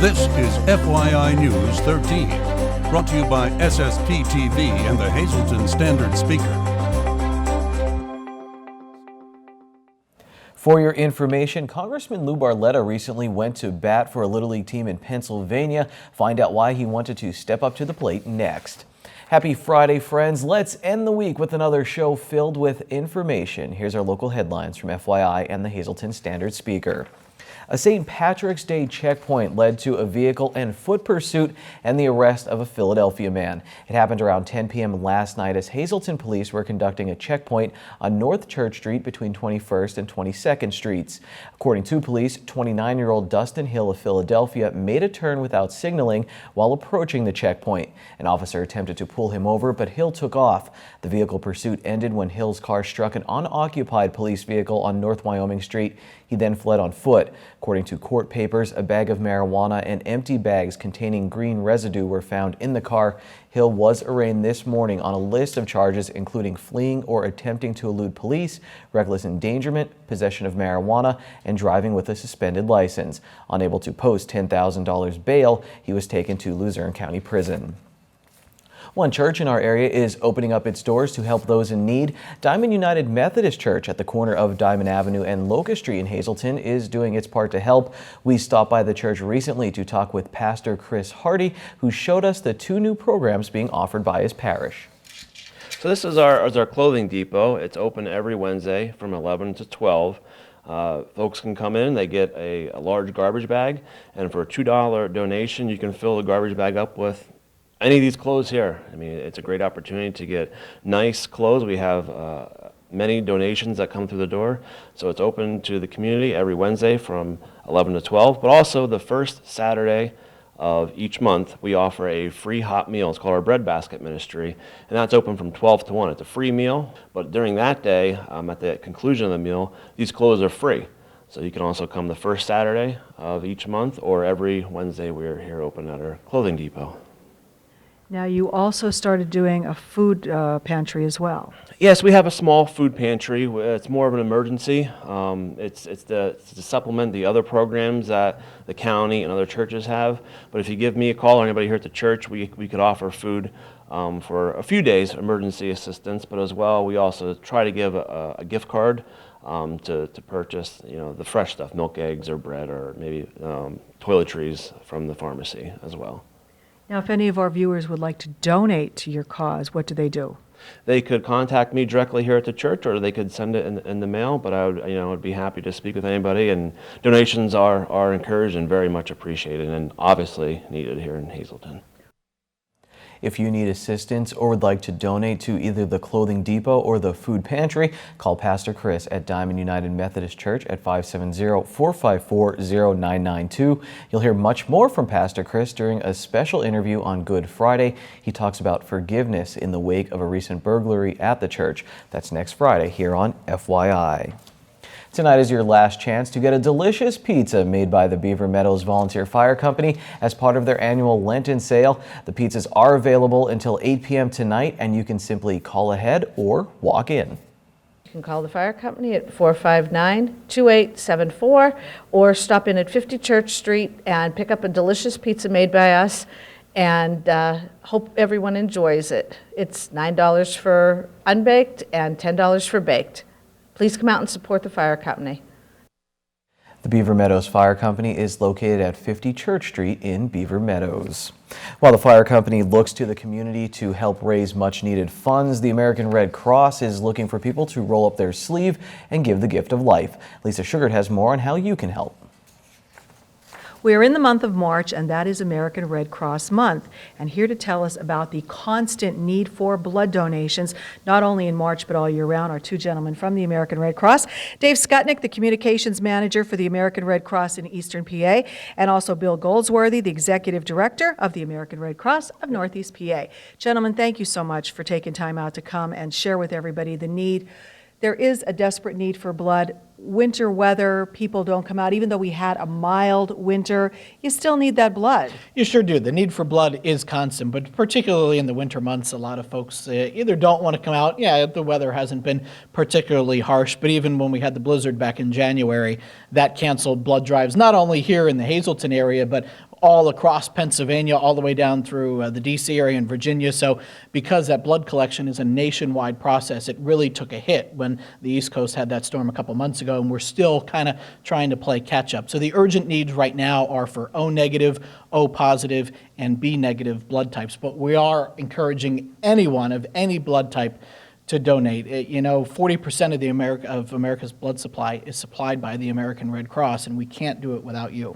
This is FYI News 13, brought to you by SSPTV and the Hazleton Standard Speaker. For your information, Congressman Lou Barletta recently went to bat for a Little League team in Pennsylvania. Find out why he wanted to step up to the plate next. Happy Friday, friends. Let's end the week with another show filled with information. Here's our local headlines from FYI and the Hazleton Standard Speaker. A St. Patrick's Day checkpoint led to a vehicle and foot pursuit and the arrest of a Philadelphia man. It happened around 10 p.m. last night as Hazleton police were conducting a checkpoint on North Church Street between 21st and 22nd Streets. According to police, 29-year-old Dustin Hill of Philadelphia made a turn without signaling while approaching the checkpoint. An officer attempted to pull him over, but Hill took off. The vehicle pursuit ended when Hill's car struck an unoccupied police vehicle on North Wyoming Street. He then fled on foot. According to court papers, a bag of marijuana and empty bags containing green residue were found in the car. Hill was arraigned this morning on a list of charges including fleeing or attempting to elude police, reckless endangerment, possession of marijuana, and driving with a suspended license. Unable to post $10,000 bail, he was taken to Luzerne County Prison. One church in our area is opening up its doors to help those in need. Diamond United Methodist Church at the corner of Diamond Avenue and Locust Street in Hazleton is doing its part to help. We stopped by the church recently to talk with Pastor Chris Hardy, who showed us the two new programs being offered by his parish. So this is our clothing depot. It's open every Wednesday from 11 to 12. Folks can come in, they get a large garbage bag, and for a $2 donation, you can fill the garbage bag up with any of these clothes here. I mean, it's a great opportunity to get nice clothes. We have many donations that come through the door. So it's open to the community every Wednesday from 11 to 12. But also the first Saturday of each month, we offer a free hot meal. It's called our Bread Basket Ministry. And that's open from 12 to 1. It's a free meal. But during that day, at the conclusion of the meal, these clothes are free. So you can also come the first Saturday of each month, or every Wednesday we're here open at our clothing depot. Now, you also started doing a food pantry as well. Yes, we have a small food pantry. It's more of an emergency. It's to supplement the other programs that the county and other churches have. But if you give me a call or anybody here at the church, we could offer food for a few days, emergency assistance. But as well, we also try to give a gift card to purchase, the fresh stuff, milk, eggs, or bread, or maybe toiletries from the pharmacy as well. Now, if any of our viewers would like to donate to your cause, what do they do? They could contact me directly here at the church, or they could send it in the mail. But I would be happy to speak with anybody. And donations are encouraged and very much appreciated, and obviously needed here in Hazleton. If you need assistance or would like to donate to either the Clothing Depot or the Food Pantry, call Pastor Chris at Diamond United Methodist Church at 570-454-0992. You'll hear much more from Pastor Chris during a special interview on Good Friday. He talks about forgiveness in the wake of a recent burglary at the church. That's next Friday here on FYI. Tonight is your last chance to get a delicious pizza made by the Beaver Meadows Volunteer Fire Company as part of their annual Lenten sale. The pizzas are available until 8 p.m. tonight, and you can simply call ahead or walk in. You can call the fire company at 459-2874 or stop in at 50 Church Street and pick up a delicious pizza made by us, and hope everyone enjoys it. It's $9 for unbaked and $10 for baked. Please come out and support the fire company. The Beaver Meadows Fire Company is located at 50 Church Street in Beaver Meadows. While the fire company looks to the community to help raise much needed funds, the American Red Cross is looking for people to roll up their sleeve and give the gift of life. Lisa Sugart has more on how you can help. We are in the month of March, and that is American Red Cross Month. And here to tell us about the constant need for blood donations, not only in March but all year round, are two gentlemen from the American Red Cross. Dave Skutnick, the communications manager for the American Red Cross in Eastern PA, and also Bill Goldsworthy, the executive director of the American Red Cross of Northeast PA. Gentlemen, thank you so much for taking time out to come and share with everybody the need. There is a desperate need for blood. Winter weather, people don't come out. Even though we had a mild winter, you still need that blood. You sure do. The need for blood is constant, but particularly in the winter months, a lot of folks either don't want to come out. Yeah, the weather hasn't been particularly harsh, but even when we had the blizzard back in January, that canceled blood drives, not only here in the Hazleton area, but all across Pennsylvania, all the way down through the D.C. area and Virginia. So because that blood collection is a nationwide process, it really took a hit when the East Coast had that storm a couple months ago, and we're still kind of trying to play catch up. So the urgent needs right now are for O negative, O positive, and B negative blood types. But we are encouraging anyone of any blood type to donate. 40% of America's blood supply is supplied by the American Red Cross, and we can't do it without you.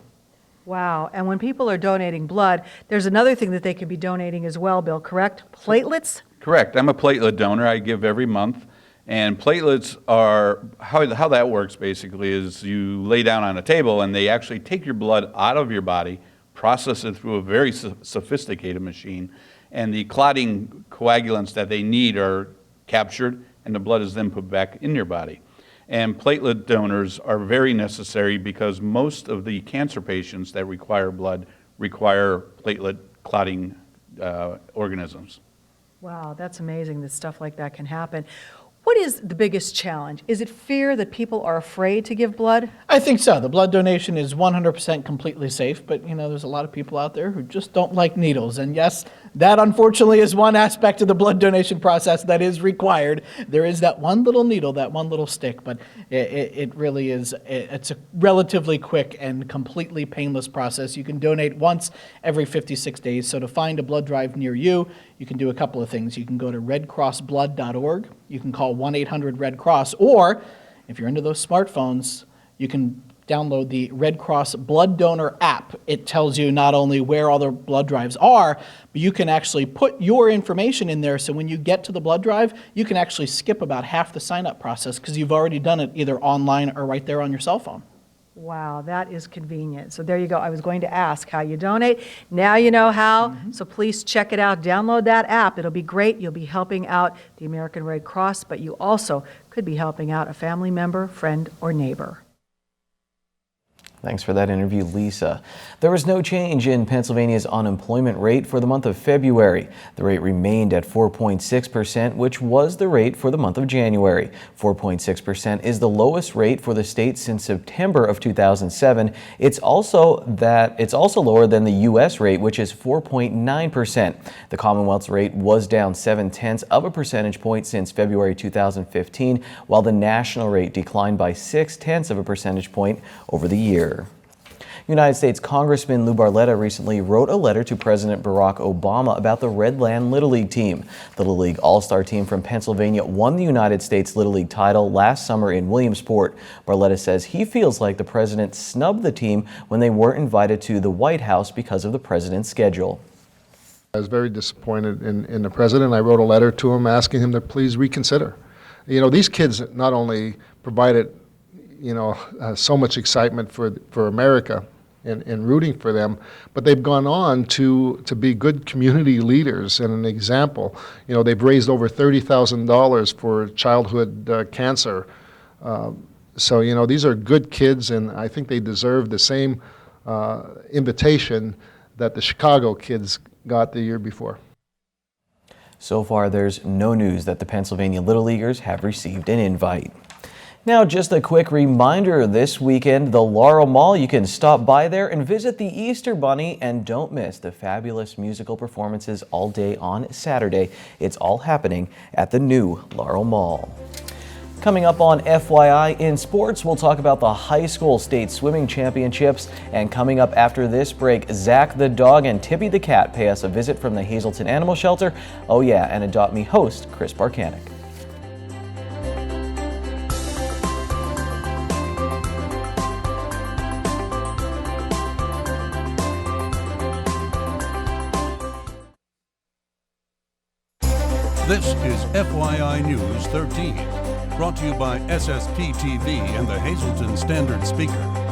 Wow. And when people are donating blood, there's another thing that they could be donating as well, Bill, correct? Platelets? Correct. I'm a platelet donor. I give every month. And platelets are, how that works basically is you lay down on a table and they actually take your blood out of your body, process it through a very sophisticated machine, and the clotting coagulants that they need are captured, and the blood is then put back in your body. And platelet donors are very necessary because most of the cancer patients that require blood require platelet clotting organisms. Wow, that's amazing that stuff like that can happen. What is the biggest challenge? Is it fear that people are afraid to give blood? I think so. The blood donation is 100% completely safe, but there's a lot of people out there who just don't like needles. And yes, that unfortunately is one aspect of the blood donation process that is required. There is that one little needle, that one little stick, but it really is, it's a relatively quick and completely painless process. You can donate once every 56 days. So to find a blood drive near you, you can do a couple of things. You can go to redcrossblood.org. You can call 1-800-RED-CROSS, or if you're into those smartphones, you can download the Red Cross Blood Donor app. It tells you not only where all the blood drives are, but you can actually put your information in there, so when you get to the blood drive, you can actually skip about half the sign-up process because you've already done it either online or right there on your cell phone. Wow, that is convenient. So there you go. I was going to ask how you donate. Now you know how. So please check it out. Download that app. It'll be great. You'll be helping out the American Red Cross, but you also could be helping out a family member, friend, or neighbor. Thanks for that interview, Lisa. There was no change in Pennsylvania's unemployment rate for the month of February. The rate remained at 4.6%, which was the rate for the month of January. 4.6% is the lowest rate for the state since September of 2007. It's also lower than the U.S. rate, which is 4.9%. The Commonwealth's rate was down 0.7 of a percentage point since February 2015, while the national rate declined by 0.6 of a percentage point over the year. United States Congressman Lou Barletta recently wrote a letter to President Barack Obama about the Redland Little League team. The Little League All-Star team from Pennsylvania won the United States Little League title last summer in Williamsport. Barletta says he feels like the president snubbed the team when they weren't invited to the White House because of the president's schedule. I was very disappointed in the president. I wrote a letter to him asking him to please reconsider. These kids not only provided so much excitement for America and rooting for them, but they've gone on to be good community leaders and an example. They've raised over $30,000 for childhood cancer. So these are good kids, and I think they deserve the same invitation that the Chicago kids got the year before. So far, there's no news that the Pennsylvania Little Leaguers have received an invite. Now, just a quick reminder, this weekend, the Laurel Mall, you can stop by there and visit the Easter Bunny, and don't miss the fabulous musical performances all day on Saturday. It's all happening at the new Laurel Mall. Coming up on FYI in sports, we'll talk about the high school state swimming championships, and coming up after this break, Zach the dog and Tippy the cat pay us a visit from the Hazleton Animal Shelter. Oh yeah, and Adopt Me host Chris Barkanik. This is FYI News 13, brought to you by SSPTV and the Hazleton Standard Speaker.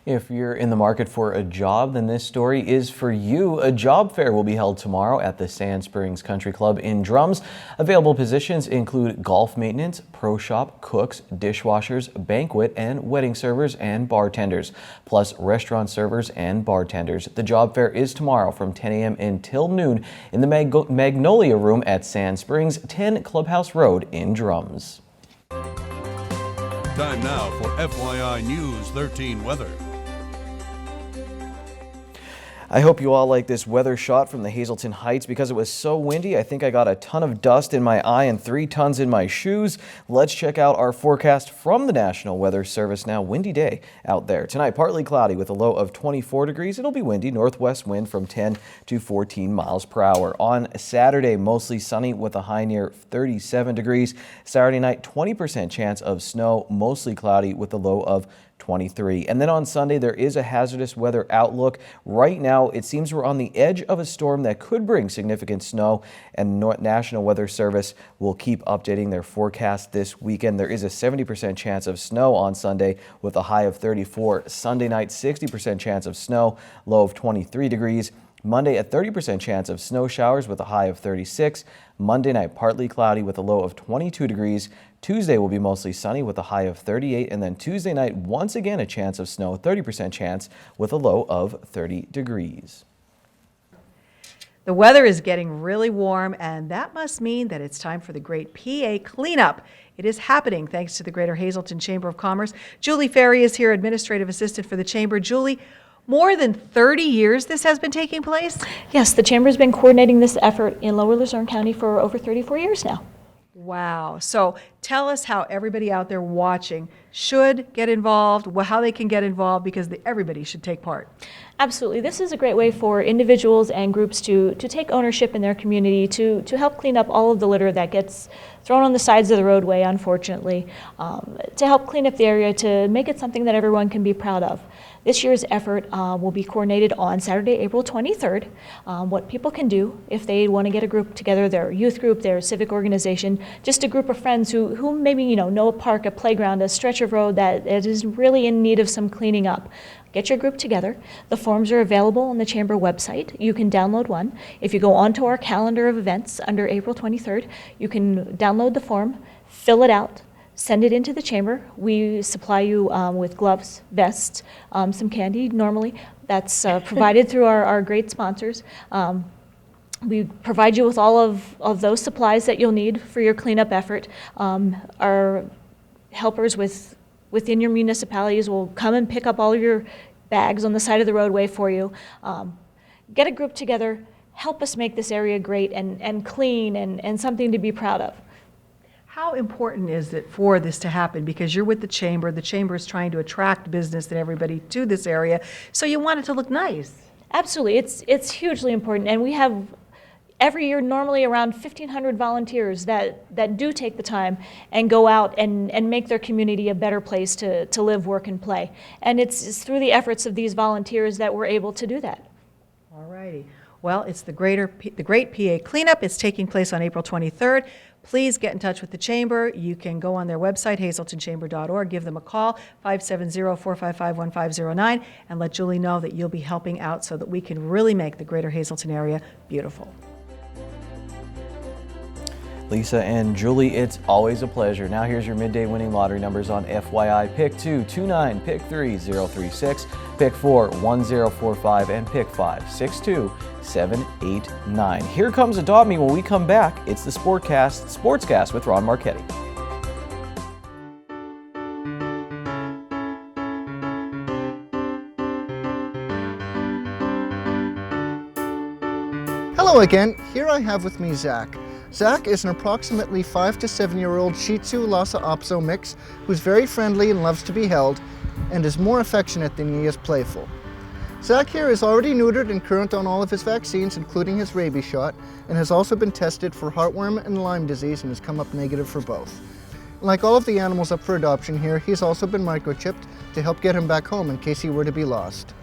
If you're in the market for a job, then this story is for you. A job fair will be held tomorrow at the Sand Springs Country Club in Drums. Available positions include golf maintenance, pro shop, cooks, dishwashers, banquet and wedding servers and bartenders, plus restaurant servers and bartenders. The job fair is tomorrow from 10 a.m. until noon in the Magnolia Room at Sand Springs, 10 Clubhouse Road in Drums. Time now for FYI News 13 weather. I hope you all like this weather shot from the Hazelton Heights. Because it was so windy, I think I got a ton of dust in my eye and 3 tons in my shoes. Let's check out our forecast from the National Weather Service now. Windy day out there. Tonight, partly cloudy with a low of 24 degrees. It'll be windy, northwest wind from 10 to 14 miles per hour. On Saturday, mostly sunny with a high near 37 degrees. Saturday night, 20% chance of snow, mostly cloudy with a low of 23. And then on Sunday, there is a hazardous weather outlook. Right now, it seems we're on the edge of a storm that could bring significant snow, and National Weather Service will keep updating their forecast this weekend. There is a 70% chance of snow on Sunday with a high of 34. Sunday night, 60% chance of snow, low of 23 degrees. Monday, a 30% chance of snow showers with a high of 36. Monday night, partly cloudy with a low of 22 degrees. Tuesday will be mostly sunny with a high of 38. And then Tuesday night, once again, a chance of snow, 30% chance with a low of 30 degrees. The weather is getting really warm, and that must mean that it's time for the great PA cleanup. It is happening thanks to the Greater Hazelton Chamber of Commerce. Julie Ferry is here, administrative assistant for the Chamber. Julie, more than 30 years this has been taking place? Yes, the Chamber's been coordinating this effort in Lower Luzerne County for over 34 years now. Wow. So tell us how everybody out there watching should get involved, how they can get involved, because everybody should take part. Absolutely. This is a great way for individuals and groups to take ownership in their community, to help clean up all of the litter that gets thrown on the sides of the roadway, unfortunately, to help clean up the area, to make it something that everyone can be proud of. This year's effort will be coordinated on Saturday, April 23rd. What people can do if they want to get a group together, their youth group, their civic organization, just a group of friends who maybe know a park, a playground, a stretch of road that is really in need of some cleaning up. Get your group together. The forms are available on the Chamber website. You can download one. If you go onto our calendar of events under April 23rd, you can download the form, fill it out, send it into the Chamber. We supply you with gloves, vests, some candy normally. That's provided through our great sponsors. We provide you with all of those supplies that you'll need for your cleanup effort. Our helpers within your municipalities will come and pick up all your bags on the side of the roadway for you. Get a group together, help us make this area great and clean and something to be proud of. How important is it for this to happen? Because you're with the Chamber is trying to attract business and everybody to this area, so you want it to look nice. Absolutely, it's hugely important, and we have every year normally around 1,500 volunteers that do take the time and go out and make their community a better place to live, work, and play. And it's through the efforts of these volunteers that we're able to do that. All righty. Well, it's the Great PA Cleanup. It's taking place on April 23rd. Please get in touch with the Chamber. You can go on their website, hazeltonchamber.org, give them a call, 570-455-1509, and let Julie know that you'll be helping out so that we can really make the Greater Hazelton area beautiful. Lisa and Julie, it's always a pleasure. Now here's your midday winning lottery numbers on FYI. Pick 2, 29, pick 3, 036, pick 4, 1045, and pick 5, 62, 789. Here comes Adopt Me. When we come back, it's the Sportscast with Ron Marchetti. Hello again. Here I have with me Zach. Zach is an approximately 5 to 7-year-old Shih Tzu Lhasa Apso mix who's very friendly and loves to be held and is more affectionate than he is playful. Zach here is already neutered and current on all of his vaccines, including his rabies shot, and has also been tested for heartworm and Lyme disease and has come up negative for both. Like all of the animals up for adoption here, he's also been microchipped to help get him back home in case he were to be lost.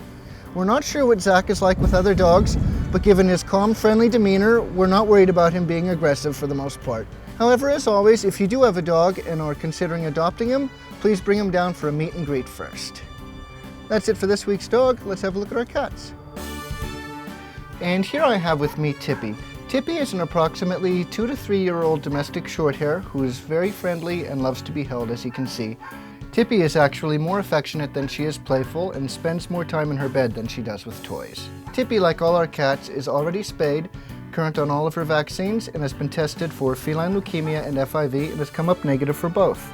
We're not sure what Zach is like with other dogs, but given his calm, friendly demeanor, we're not worried about him being aggressive for the most part. However, as always, if you do have a dog and are considering adopting him, please bring him down for a meet and greet first. That's it for this week's dog. Let's have a look at our cats. And here I have with me Tippy. Tippy is an approximately 2 to 3-year-old domestic shorthair who is very friendly and loves to be held, as you can see. Tippy is actually more affectionate than she is playful and spends more time in her bed than she does with toys. Tippy, like all our cats, is already spayed, current on all of her vaccines, and has been tested for feline leukemia and FIV and has come up negative for both.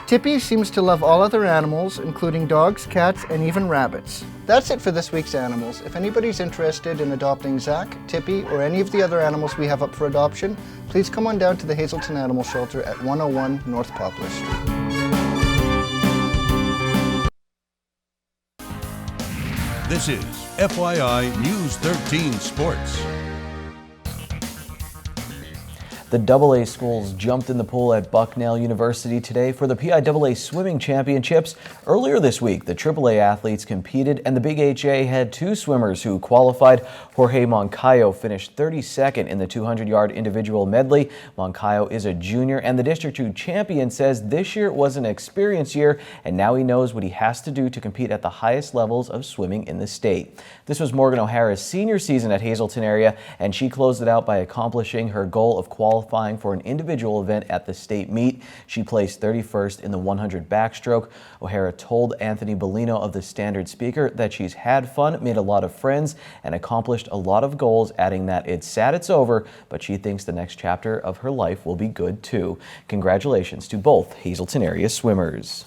Tippy seems to love all other animals, including dogs, cats, and even rabbits. That's it for this week's Animals. If anybody's interested in adopting Zach, Tippy, or any of the other animals we have up for adoption, please come on down to the Hazelton Animal Shelter at 101 North Poplar Street. This is FYI News 13 Sports. The AA schools jumped in the pool at Bucknell University today for the PIAA Swimming Championships. Earlier this week, the AAA athletes competed, and the Big HA had two swimmers who qualified. Jorge Moncayo finished 32nd in the 200-yard individual medley. Moncayo is a junior, and the District 2 champion says this year was an experience year, and now he knows what he has to do to compete at the highest levels of swimming in the state. This was Morgan O'Hara's senior season at Hazelton area, and she closed it out by accomplishing her goal of qualifying for an individual event at the state meet. She placed 31st in the 100 backstroke. O'Hara told Anthony Bellino of the Standard Speaker that she's had fun, made a lot of friends, and accomplished a lot of goals, adding that it's sad it's over, but she thinks the next chapter of her life will be good too. Congratulations to both Hazelton area swimmers.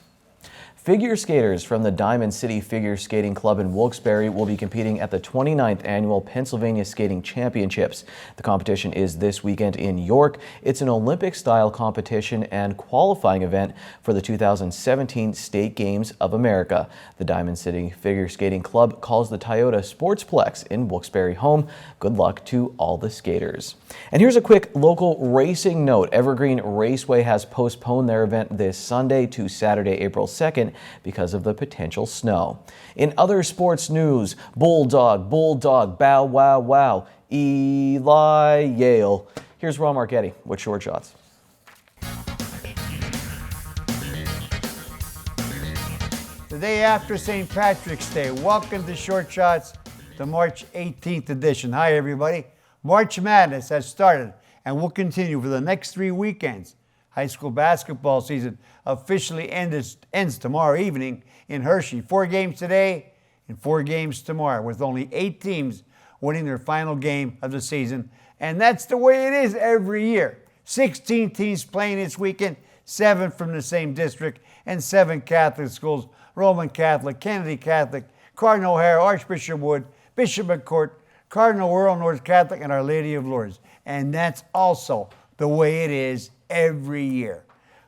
Figure skaters from the Diamond City Figure Skating Club in Wilkes-Barre will be competing at the 29th Annual Pennsylvania Skating Championships. The competition is this weekend in York. It's an Olympic-style competition and qualifying event for the 2017 State Games of America. The Diamond City Figure Skating Club calls the Toyota Sportsplex in Wilkes-Barre home. Good luck to all the skaters. And here's a quick local racing note. Evergreen Raceway has postponed their event this Sunday to Saturday, April 2nd. Because of the potential snow. In other sports news, Bulldog, bow, wow, wow, Eli Yale. Here's Ron Marchetti with Short Shots. The day after St. Patrick's Day, welcome to Short Shots, the March 18th edition. Hi, everybody. March Madness has started and will continue for the next 3 weekends. High school basketball season officially ends tomorrow evening in Hershey. 4 games today and 4 games tomorrow, with only 8 teams winning their final game of the season. And that's the way it is every year. 16 teams playing this weekend, 7 from the same district, and 7 Catholic schools: Roman Catholic, Kennedy Catholic, Cardinal O'Hara, Archbishop Wood, Bishop McCourt, Cardinal Wuerl North Catholic, and Our Lady of Lourdes. And that's also the way it is every year.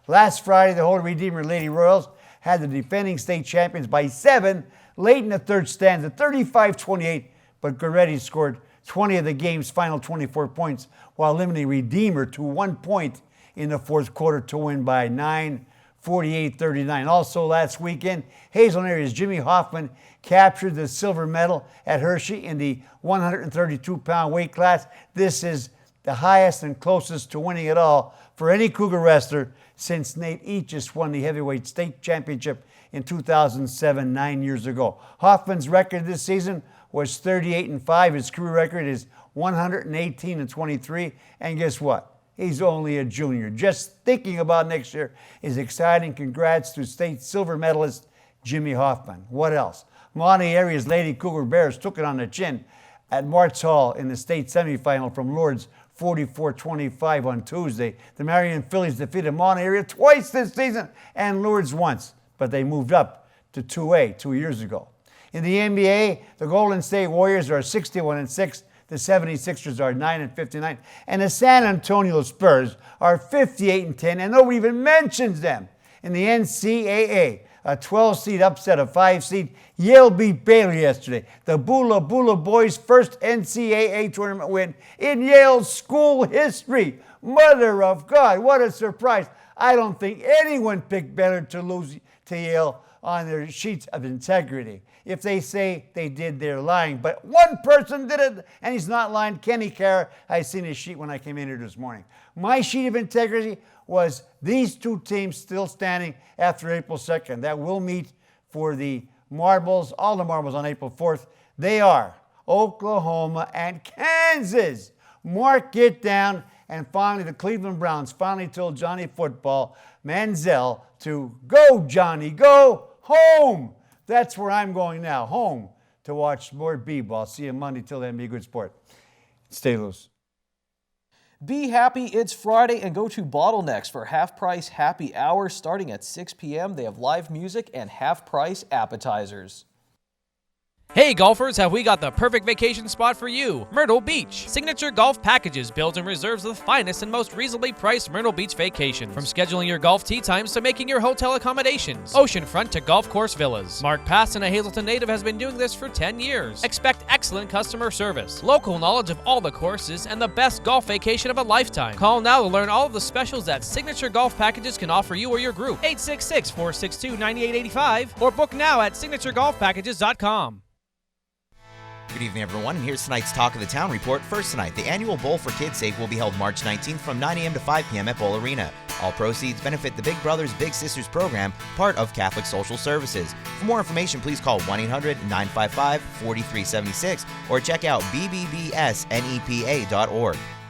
Last Friday, the Holy Redeemer Lady Royals had the defending state champions by 7 late in the third stanza, 35-28, but Goretti scored 20 of the game's final 24 points while limiting Redeemer to 1 point in the fourth quarter to win by 9, 48-39. Also last weekend, Hazelton area's Jimmy Hoffman captured the silver medal at Hershey in the 132-pound weight class. This is the highest and closest to winning it all for any Cougar wrestler since Nate Eachus won the heavyweight state championship in 2007, 9 years ago. Hoffman's record this season was 38-5. His career record is 118-23. And guess what? He's only a junior. Just thinking about next year is exciting. Congrats to state silver medalist Jimmy Hoffman. What else? Monty area's Lady Cougar Bears took it on the chin at Martz Hall in the state semifinal from Lourdes, 44-25 on Tuesday. The Marion Phillies defeated Monty area twice this season and Lourdes once, but they moved up to 2A 2 years ago. In the NBA, the Golden State Warriors are 61-6. The 76ers are 9-59. And the San Antonio Spurs are 58-10, and nobody even mentions them. In the NCAA, a 12-seed upset a 5-seed. Yale beat Baylor yesterday. The Bula Bula boys' first NCAA tournament win in Yale's school history. Mother of God, what a surprise. I don't think anyone picked Baylor to lose to Yale on their sheets of integrity. If they say they did, they're lying. But one person did it, and he's not lying. Kenny Carr, I seen his sheet when I came in here this morning. My sheet of integrity was these two teams still standing after April 2nd. That will meet for the marbles, all the marbles on April 4th. They are Oklahoma and Kansas. Mark it down. And finally, the Cleveland Browns finally told Johnny Football Manziel to go, Johnny, go home. That's where I'm going now, home, to watch more b-ball. See you Monday. Till then, be a good sport. Stay loose. Be happy, it's Friday, and go to Bottlenecks for half-price happy hour starting at 6 p.m. They have live music and half-price appetizers. Hey golfers, have we got the perfect vacation spot for you? Myrtle Beach. Signature Golf Packages builds and reserves the finest and most reasonably priced Myrtle Beach vacations. From scheduling your golf tee times to making your hotel accommodations. Oceanfront to golf course villas. Mark Passon, a Hazleton native, has been doing this for 10 years. Expect excellent customer service, local knowledge of all the courses, and the best golf vacation of a lifetime. Call now to learn all of the specials that Signature Golf Packages can offer you or your group. 866-462-9885 or book now at signaturegolfpackages.com. Good evening, everyone, and here's tonight's Talk of the Town report. First tonight, the annual Bowl for Kids' Sake will be held March 19th from 9 a.m. to 5 p.m. at Bowl Arena. All proceeds benefit the Big Brothers Big Sisters program, part of Catholic Social Services. For more information, please call 1-800-955-4376 or check out bbbsnepa.org.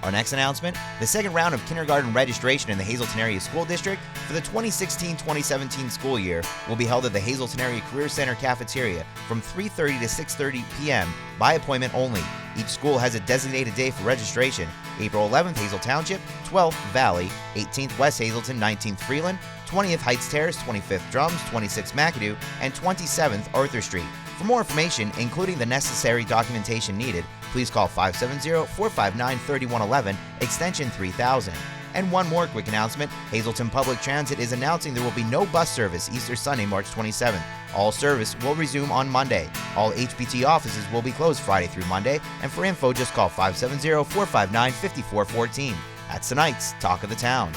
Our next announcement, the second round of kindergarten registration in the Hazleton Area School District for the 2016-2017 school year will be held at the Hazleton Area Career Center cafeteria from 3:30 to 6:30 p.m. by appointment only. Each school has a designated day for registration: April 11th, Hazel Township; 12th, Valley; 18th, West Hazleton; 19th, Freeland; 20th, Heights Terrace; 25th, Drums; 26th, McAdoo; and 27th, Arthur Street. For more information, including the necessary documentation needed, please call 570-459-3111, extension 3000. And one more quick announcement, Hazleton Public Transit is announcing there will be no bus service Easter Sunday, March 27th. All service will resume on Monday. All HPT offices will be closed Friday through Monday, and for info, just call 570-459-5414. That's tonight's Talk of the Town.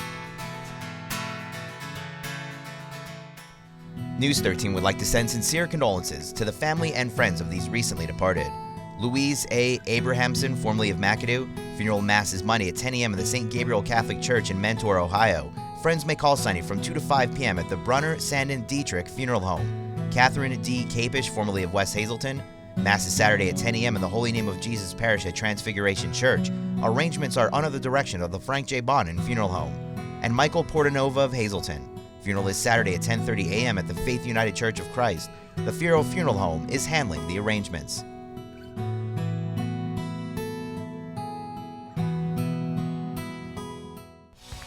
News 13 would like to send sincere condolences to the family and friends of these recently departed. Louise A. Abrahamson, formerly of McAdoo. Funeral mass is Monday at 10 a.m. at the St. Gabriel Catholic Church in Mentor, Ohio. Friends may call Sunday from 2 to 5 p.m. at the Brunner Sandin Dietrich Funeral Home. Catherine D. Capish, formerly of West Hazleton. Mass is Saturday at 10 a.m. in the Holy Name of Jesus Parish at Transfiguration Church. Arrangements are under the direction of the Frank J. Bonin Funeral Home. And Michael Portanova of Hazleton. Funeral is Saturday at 10:30 a.m. at the Faith United Church of Christ. The Firo Funeral Home is handling the arrangements.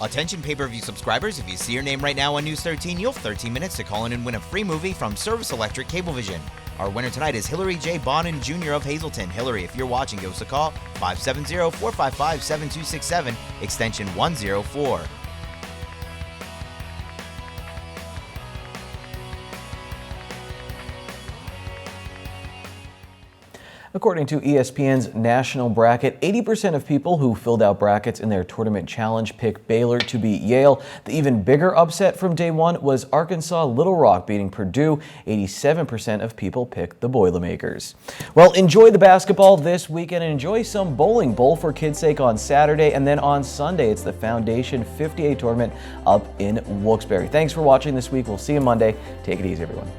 Attention pay-per-view subscribers, if you see your name right now on News 13, you'll have 13 minutes to call in and win a free movie from Service Electric Cablevision. Our winner tonight is Hillary J. Bonin Jr. of Hazleton. Hillary, if you're watching, give us a call, 570-455-7267, extension 104. According to ESPN's national bracket, 80% of people who filled out brackets in their tournament challenge picked Baylor to beat Yale. The even bigger upset from day one was Arkansas Little Rock beating Purdue. 87% of people picked the Boilermakers. Well, enjoy the basketball this weekend and enjoy some bowling. Bowl for Kids' Sake on Saturday, and then on Sunday, it's the Foundation 58 tournament up in Wilkes-Barre. Thanks for watching this week. We'll see you Monday. Take it easy, everyone.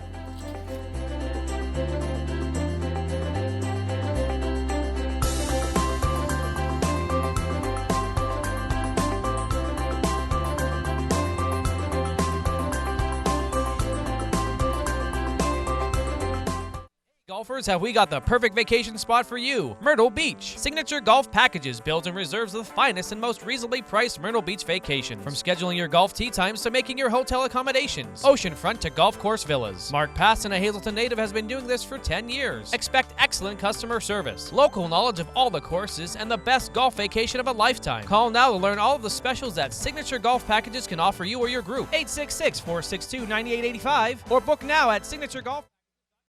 Golfers, have we got the perfect vacation spot for you? Myrtle Beach. Signature Golf Packages builds and reserves the finest and most reasonably priced Myrtle Beach vacations. From scheduling your golf tee times to making your hotel accommodations. Oceanfront to golf course villas. Mark Passon, a Hazleton native, has been doing this for 10 years. Expect excellent customer service, local knowledge of all the courses, and the best golf vacation of a lifetime. Call now to learn all of the specials that Signature Golf Packages can offer you or your group. 866-462-9885 or book now at Signature Golf.